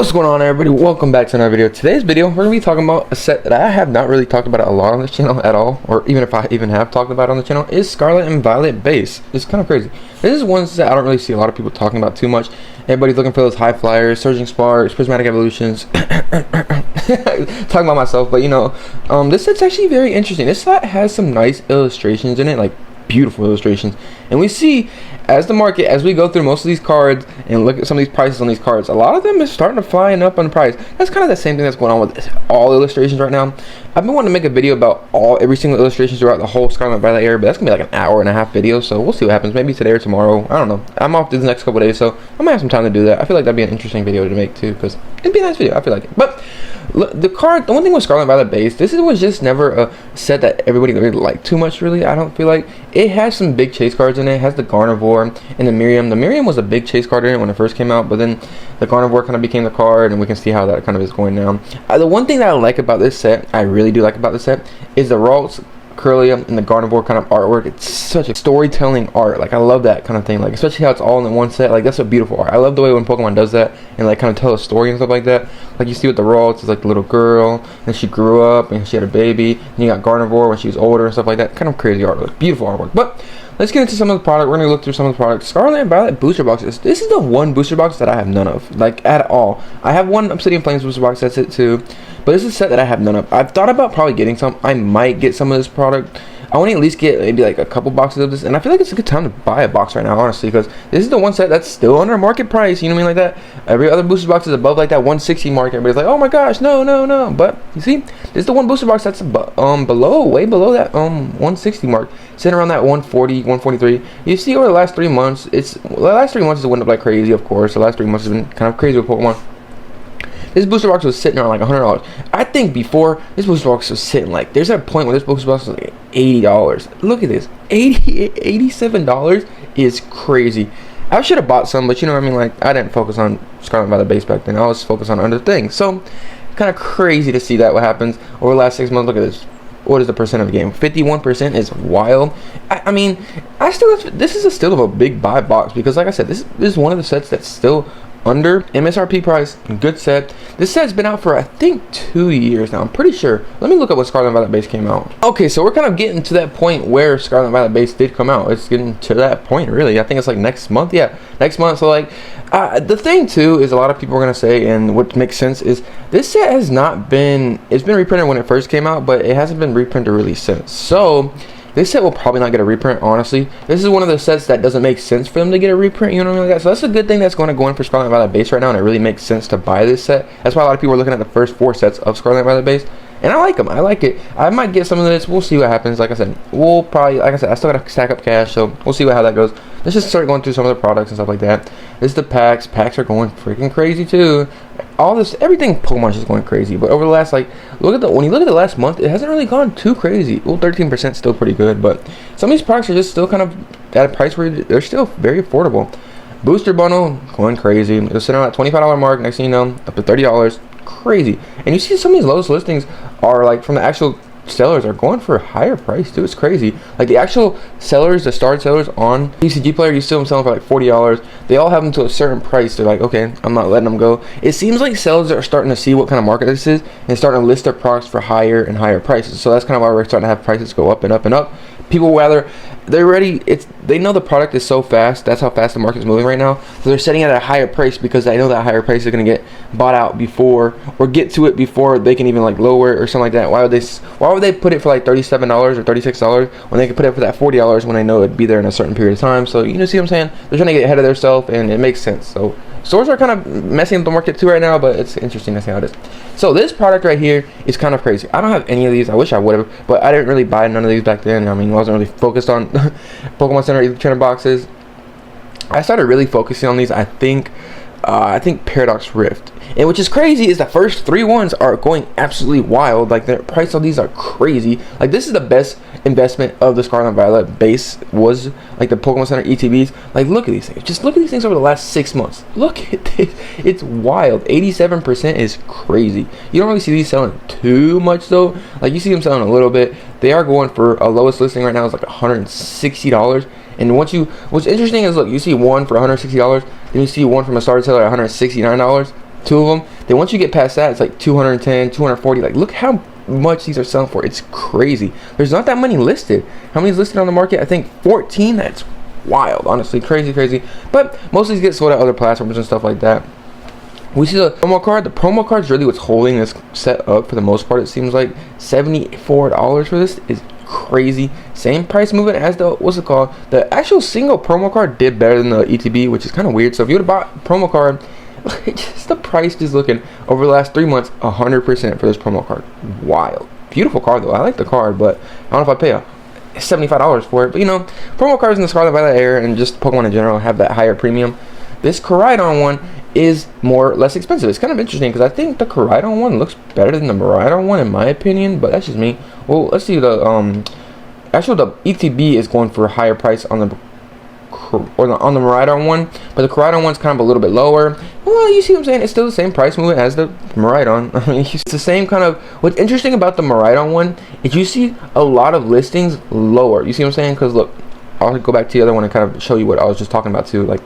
What's going on, everybody? Welcome back to another video. Today's video, we're going to be talking about a set that I have not really talked about a lot on this channel at all, or even if I even have talked about it on the channel, is Scarlet and Violet base. It's kind of crazy. This is one set I don't really see a lot of people talking about too much. Everybody's looking for those high flyers, surging sparks, prismatic evolutions. Talking about myself, but you know, this set's actually very interesting. This set has some nice illustrations in it, like beautiful illustrations, and we see as we go through most of these cards and look at some of these prices on these cards, a lot of them is starting to flying up on the price. That's kind of the same thing that's going on with all illustrations right now. I've been wanting to make a video about every single illustration throughout the whole Scarlet Violet era, but that's gonna be like an hour and a half video, so we'll see what happens. Maybe today or tomorrow, I don't know. I'm off these next couple days, so I might have some time to do that. I feel like that'd be an interesting video to make too, because it'd be a nice video. I feel like it. But the one thing with Scarlet Violet base, this was just never a set that everybody really liked too much, really. I don't feel like it has some big chase cards in it. It has the Garnivore and the Miriam. The Miriam was a big chase card in it when it first came out, but then the Garnivore kind of became the card, and we can see how that kind of is going now. The one thing that I like about this set, I really do like about this set, is the Ralts, Curlia, and the Garnivore kind of artwork. It's such a storytelling art. Like, I love that kind of thing, like especially how it's all in one set. Like, that's a beautiful art. I love the way when Pokemon does that and like kind of tell a story and stuff like that. Like, you see with the Ralts, it's like the little girl and she grew up and she had a baby, and you got Garnivore when she was older and stuff like that. Kind of crazy artwork, beautiful artwork. But let's get into some of the product. We're going to look through some of the products. Scarlet and Violet booster boxes. This is the one booster box that I have none of, like, at all. I have one Obsidian Flames booster box, that's it too, but this is a set that I have none of. I've thought about probably getting some. I might get some of this product. I want to at least get maybe like a couple boxes of this, and I feel like it's a good time to buy a box right now, honestly, because this is the one set that's still under market price. You know what I mean? Like that. Every other booster box is above like that 160 mark. Everybody's like, oh my gosh, no. But you see, this is the one booster box that's below, way below that 160 mark, sitting around that 140, 143. You see, over the last 3 months, the last 3 months has went up like crazy. Of course, the last 3 months has been kind of crazy with Pokemon. This booster box was sitting around like $100. I think before, this booster box was sitting like, there's a point where this booster box was like $80. Look at this, $87 is crazy. I should have bought some, but you know what I mean, like, I didn't focus on Scarlet Violet base back then. I was focused on other things. So kind of crazy to see that what happens over the last 6 months. Look at this. What is the percent of the game? 51% is wild. I mean, this is still of a big buy box, because like I said, this is one of the sets that's still under MSRP price. Good set. This set's been out for I think 2 years now, I'm pretty sure. Let me look up when Scarlet Violet base came out. Okay, so we're kind of getting to that point where Scarlet Violet base did come out. It's getting to that point, really. I think it's like next month. Yeah, next month. So like, the thing too is, a lot of people are gonna say, and what makes sense is, this set has not been, it's been reprinted when it first came out, but it hasn't been reprinted really since. So this set will probably not get a reprint, honestly. This is one of the sets that doesn't make sense for them to get a reprint, you know what I mean? Like that. So that's a good thing that's going to go in for Scarlet Violet base right now, and it really makes sense to buy this set. That's why a lot of people are looking at the first 4 sets of Scarlet Violet base, and I like them. I like it. I might get some of this. We'll see what happens. Like I said, we'll probably, like I said, I still got to stack up cash, so we'll see how that goes. Let's just start going through some of the products and stuff like that. This is the packs. Packs are going freaking crazy too. All this, everything Pokemon's just going crazy. But over the last, like, when you look at the last month, it hasn't really gone too crazy. Well, 13% still pretty good, but some of these products are just still kind of at a price where they're still very affordable. Booster bundle going crazy. It'll sit on that $25 mark. Next thing you know, up to $30. Crazy. And you see some of these lowest listings are like from the actual sellers are going for a higher price too. It's crazy. Like the actual sellers, the starred sellers on TCG Player, you see them selling for like $40. They all have them to a certain price. They're like, okay, I'm not letting them go. It seems like sellers are starting to see what kind of market this is and starting to list their products for higher and higher prices. So that's kind of why we're starting to have prices go up and up and up. People rather, they know the product is so fast. That's how fast the market is moving right now. So they're setting it at a higher price because they know that higher price is going to get bought out before, or get to it before they can even like lower it or something like that. Why would they put it for like $37 or $36 when they could put it for that $40 when they know it'd be there in a certain period of time? So you know, see what I'm saying? They're trying to get ahead of themselves, and it makes sense. So stores are kind of messing up the market too right now, but it's interesting to see how it is. So this product right here is kind of crazy. I don't have any of these. I wish I would have, but I didn't really buy none of these back then. I mean, I wasn't really focused on Pokemon Center trainer boxes. I started really focusing on these, I think Paradox Rift. And which is crazy is the first 3 ones are going absolutely wild. Like, the price of these are crazy. Like, this is the best investment of the Scarlet Violet base, was like the Pokemon Center ETBs. Like, look at these things. Just look at these things over the last 6 months. Look at this. It's wild. 87% is crazy. You don't really see these selling too much though. Like, you see them selling a little bit. They are going for a lowest listing right now is like $160. And what's interesting is, look, you see one for $160, then you see one from a starter seller at $169. 2 of them. Then once you get past that, it's like 210, 240. Like, look how much these are selling for. It's crazy. There's not that many listed. How many is listed on the market? I think 14. That's wild, honestly. Crazy. But most of these get sold at other platforms and stuff like that. We see the promo card. The promo card is really what's holding this set up for the most part. It seems like $74 for this is crazy. Same price movement as the, what's it called? The actual single promo card did better than the ETB, which is kind of weird. So if you would have bought promo card, just the price just looking over the last 3 months, 100% for this promo card. Wild. Beautiful card though. I like the card, but I don't know if I pay $75 for it. But you know, promo cards in the Scarlet Violet era and just Pokemon in general have that higher premium. This Koraidon one is less expensive. It's kind of interesting because I think the Koraidon one looks better than the Miraidon one in my opinion, but that's just me. Well, let's see, the actually the ETB is going for a higher price on the Miraidon one, but the Koraidon one's kind of a little bit lower. Well, you see what I'm saying? It's still the same price movement as the Miraidon. I mean, it's the same kind of. What's interesting about the Miraidon one is you see a lot of listings lower. You see what I'm saying? Because look, I'll go back to the other one and kind of show you what I was just talking about too. Like,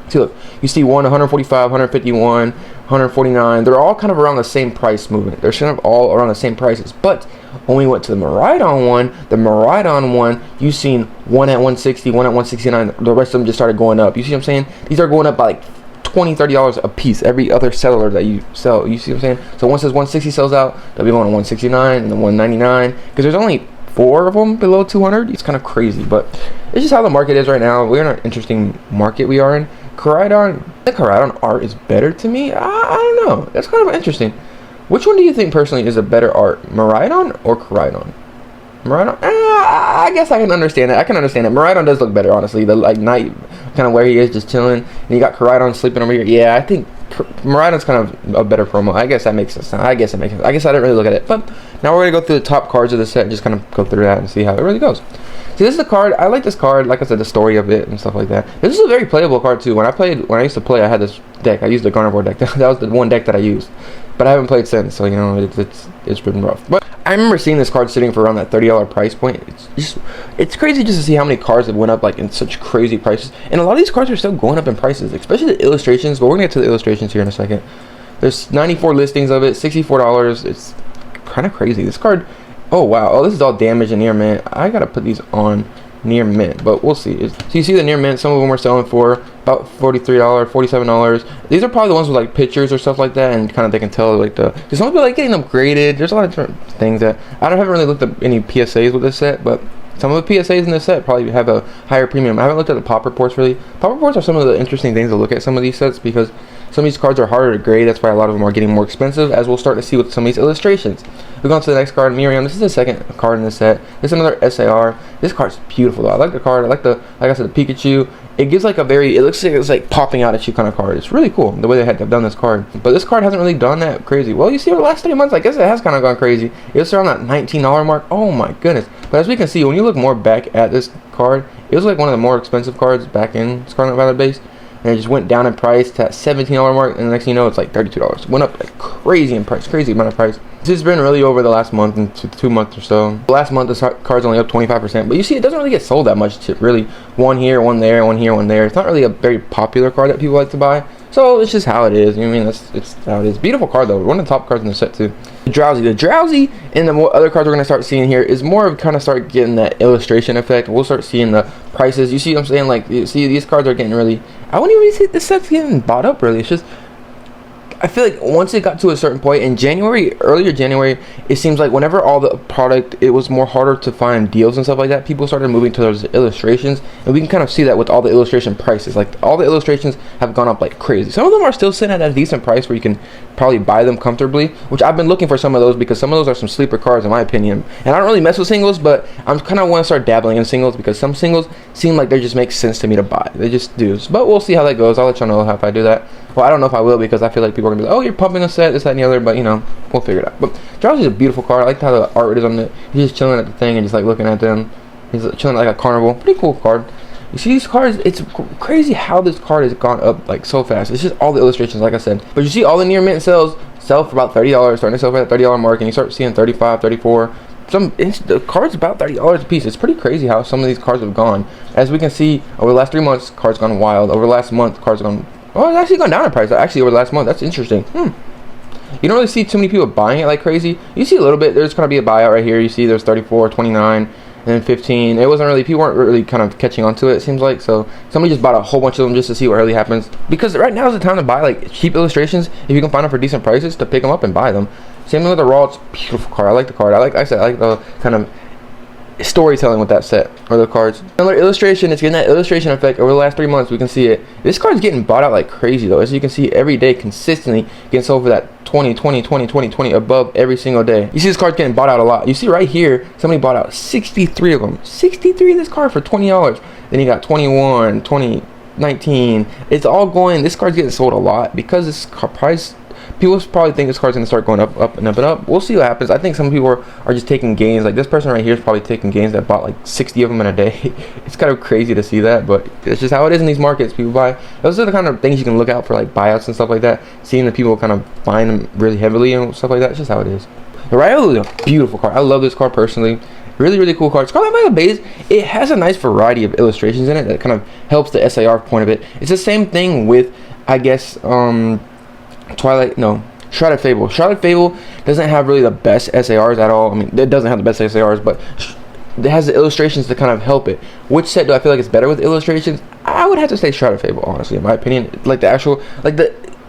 see, look, you see 145, 151, 149. They're all kind of around the same price movement. They're kind of all around the same prices. But when we went to the Miraidon one, you seen one at 160, one at 169. The rest of them just started going up. You see what I'm saying? These are going up by like $20, $30 a piece. Every other seller that you sell, you see what I'm saying? So once this 160 sells out, they'll be going to 169 and then 199 because there's only 4 of them below 200. It's kind of crazy, but it's just how the market is right now. We're in an interesting market we are in. Koraidon, the Koraidon art is better to me. I don't know. That's kind of interesting. Which one do you think personally is a better art, Miraidon or Koraidon? Miraidon? I guess I can understand it. Miraidon does look better, honestly. The like night kind of where he is just chilling, and you got Koraidon sleeping over here. Yeah, I think Miraidon's kind of a better promo. I guess that makes sense. I guess I didn't really look at it, but now we're gonna go through the top cards of the set and just kind of go through that and see how it really goes. See, this is the card. I like this card. Like I said, the story of it and stuff like that. This is a very playable card too. When I used to play, I had this deck. I used the Carnivore deck. That was the one deck that I used, but I haven't played since. So you know, it's been rough. But I remember seeing this card sitting for around that $30 price point. It's crazy just to see how many cards have went up like in such crazy prices. And a lot of these cards are still going up in prices, especially the illustrations. But we're gonna get to the illustrations here in a second. There's 94 listings of it, $64. It's kind of crazy. This card. Oh wow! Oh, this is all damaged and near mint. I gotta put these on near mint, but we'll see. So you see the near mint. Some of them are selling for about $43, $47. These are probably the ones with like pictures or stuff like that, and kind of they can tell like because some people like getting them graded. There's a lot of different things that haven't really looked at any PSAs with this set, but some of the PSAs in this set probably have a higher premium. I haven't looked at the pop reports really. Pop reports are some of the interesting things to look at some of these sets because some of these cards are harder to grade. That's why a lot of them are getting more expensive, as we'll start to see with some of these illustrations. We go on to the next card, Miriam. This is the second card in the set. This is another SAR. This card's beautiful though. I like the card. I like like I said, the Pikachu. It gives like it looks like it's like popping out at you kind of card. It's really cool the way they have done this card. But this card hasn't really done that crazy. Well, you see over the last 3 months, I guess it has kind of gone crazy. It was around that $19 mark. Oh my goodness. But as we can see, when you look more back at this card, it was like one of the more expensive cards back in Scarlet Violet base. And it just went down in price to that $17 mark, and the next thing you know, it's like $32. Went up like crazy in price, crazy amount of price. This has been really over the last month and 2 months or so. The last month, this card's only up 25%, but you see, it doesn't really get sold that much. To really, one here, one there, one here, one there. It's not really a very popular card that people like to buy. So it's just how it is. I mean, it's how it is. Beautiful card though. One of the top cards in the set too. The Drowsy, and the other cards we're gonna start seeing here is more of kind of start getting that illustration effect. We'll start seeing the prices. You see what I'm saying? Like, you see, these cards are getting really. I wouldn't even say this set's getting bought up really. It's just, I feel like once it got to a certain point in earlier January, it seems like whenever all the product, it was more harder to find deals and stuff like that. People started moving to those illustrations, and we can kind of see that with all the illustration prices. Like, all the illustrations have gone up like crazy. Some of them are still sitting at a decent price where you can probably buy them comfortably, which I've been looking for some of those because some of those are some sleeper cards in my opinion. And I don't really mess with singles, but I'm kind of want to start dabbling in singles because some singles seem like they just make sense to me to buy. They just do. But we'll see how that goes. I'll let y'all know if I do that. Well, I don't know if I will because I feel like people are going to be like, oh, you're pumping a set, this, that, and the other. But, you know, we'll figure it out. But Drowsy is a beautiful card. I like how the art is on it. He's just chilling at the thing and just, like, looking at them. He's chilling like a carnival. Pretty cool card. You see these cards, it's crazy how this card has gone up, like, so fast. It's just all the illustrations, like I said. But you see all the near mint sell for about $30, starting to sell for that $30 mark. And you start seeing 35, 34. The card's about $30 a piece. It's pretty crazy how some of these cards have gone. As we can see, over the last 3 months, cards gone wild. Over the last month, cards gone Oh, it's actually gone down in price actually over the last month. That's interesting. You don't really see too many people buying it like crazy. You see a little bit. There's gonna be a buyout right here. You see there's 34, 29, and then 15. It wasn't really, people weren't really kind of catching on to it, it seems like. So somebody just bought a whole bunch of them just to see what really happens. Because right now is the time to buy like cheap illustrations if you can find them for decent prices, to pick them up and buy them. Same thing with the Raw. It's a beautiful card. I like the card. I like the kind of storytelling with that set or the cards. Another illustration, it's getting that illustration effect over the last 3 months. We can see it. This card's getting bought out like crazy though. As you can see, every day consistently getting sold for that 20 above every single day. You see this card's getting bought out a lot. You see right here, somebody bought out 63 of them. 63 of this card for $20. Then you got 21, 20, 19. It's all going, this card's getting sold a lot because this price, people probably think this card's going to start going up and up. We'll see what happens. I think some people are just taking gains. Like this person right here is probably taking gains that bought like 60 of them in a day. It's kind of crazy to see that, but it's just how it is in these markets. People buy. Those are the kind of things you can look out for, like buyouts and stuff like that. Seeing the people kind of buying them really heavily and stuff like that. It's just how it is. The Riolu is a beautiful card. I love this card personally. Really cool card. Scarlet Violet base, it has a nice variety of illustrations in it that kind of helps the SAR point of it. It's the same thing with, I guess, Shrouded Fable. Shrouded Fable doesn't have really the best SARs at all. I mean, it doesn't have the best SARs, but it has the illustrations to kind of help it. Which set do I feel like it's better with illustrations? I would have to say Shrouded Fable, honestly, in my opinion. Like the actual,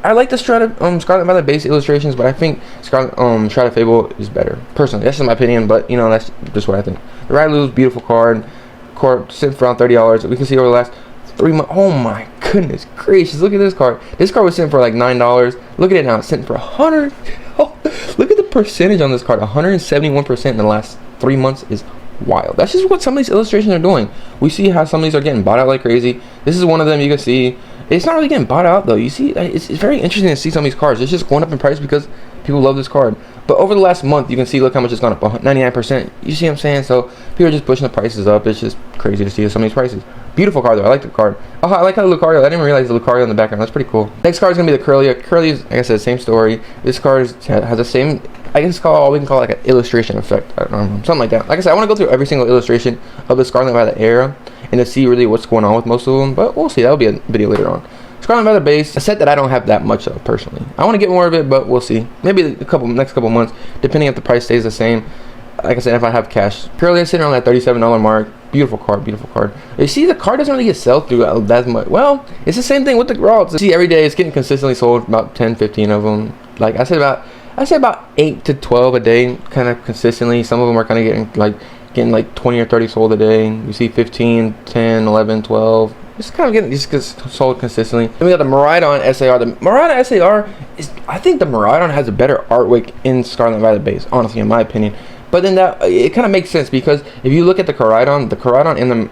I like the Scarlet Violet base illustrations, but I think Shrouded Fable is better. Personally, that's just my opinion, but you know, that's just what I think. The Riolu is beautiful card. Sitting for around $30. We can see over the last 3 months. Oh my goodness gracious! Look at this card. This card was sitting for like $9. Look at it now. It's sitting for 100. Oh, look at the percentage on this card. 171% in the last 3 months is wild. That's just what some of these illustrations are doing. We see how some of these are getting bought out like crazy. This is one of them. You can see it's not really getting bought out though. You see, it's very interesting to see some of these cards. It's just going up in price because people love this card. But over the last month, you can see, look how much it's gone up, 99%. You see what I'm saying? So people are just pushing the prices up. It's just crazy to see some of these prices. Beautiful card though. I like the card. Oh, I like how the Lucario. I didn't even realize the Lucario in the background. That's pretty cool. Next card is gonna be the Curlia. Curlia is, like I said, same story. This card has the same. I guess we can call it like an illustration effect. I don't know, something like that. Like I said, I want to go through every single illustration of the Scarlet Violet era and to see really what's going on with most of them. But we'll see. That'll be a video later on. Scarlet Violet base, a set that I don't have that much of personally. I want to get more of it, but we'll see. Maybe next couple months, depending if the price stays the same. Like I said, if I have cash. Curlia sitting around that $37 mark. Beautiful card, beautiful card. You see, the card doesn't really get sold through that much. Well, it's the same thing with the Raw. You see, every day it's getting consistently sold, about 10, 15 of them. Like I said, about 8 to 12 a day, kind of consistently. Some of them are kind of getting like 20 or 30 sold a day. You see 15, 10, 11, 12. It's kind of getting sold consistently. Then we got the Miraidon SAR. The Miraidon SAR is, I think the Miraidon has a better artwork in Scarlet Violet base, honestly, in my opinion. But then it kind of makes sense because if you look at the Koraidon and the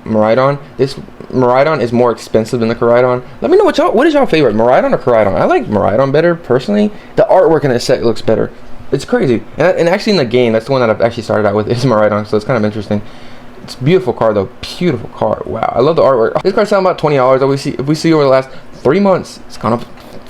Miraidon, this Miraidon is more expensive than the Koraidon. Let me know what is y'all favorite, Miraidon or Koraidon? I like Miraidon better personally. The artwork in this set looks better. It's crazy. And actually in the game, that's the one that I've actually started out with is Miraidon, so it's kind of interesting. It's a beautiful card though. Beautiful card. Wow, I love the artwork. This card's selling about $20. If we see over the last 3 months, it's gone up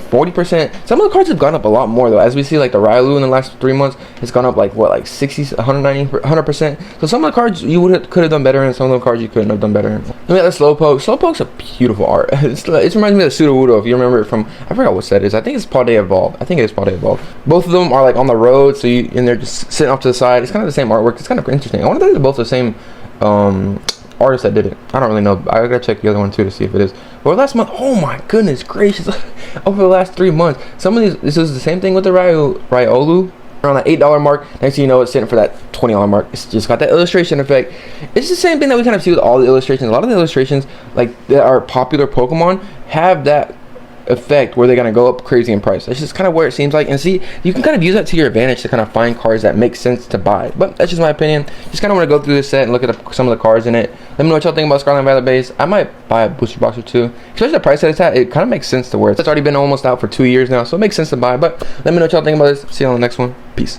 40%. Some of the cards have gone up a lot more though. As we see, like the Riolu in the last 3 months, it's gone up like what, like 60, 190, 100%. So some of the cards you could have done better, and some of the cards you couldn't have done better. Then we got the Slowpoke. Slowpoke's a beautiful art. It reminds me of the Sudowoodo, if you remember it from, I forgot what set it is. I think it's Paldea Evolved. I think it is Paldea Evolved. Both of them are like on the road, so and they're just sitting off to the side. It's kind of the same artwork. It's kind of interesting. I wonder if they're both the same artist that did it. I don't really know. I gotta check the other one too to see if it is. But last month, oh my goodness gracious, over the last 3 months, some of these, this is the same thing with the Riolu, around that $8 mark. Next thing you know, it's sitting for that $20 mark. It's just got that illustration effect. It's the same thing that we kind of see with all the illustrations. A lot of the illustrations like that are popular Pokemon have that effect where they're gonna go up crazy in price. That's just kind of where it seems like. And see, you can kind of use that to your advantage to kind of find cards that make sense to buy. But that's just my opinion. Just kind of want to go through this set and look at some of the cards in it. Let me know what y'all think about Scarlet Violet base. I might buy a booster box or two, especially the price that it's at. It kind of makes sense to wear. It's already been almost out for 2 years now, so it makes sense to buy. But let me know what y'all think about this. See you on the next one. Peace.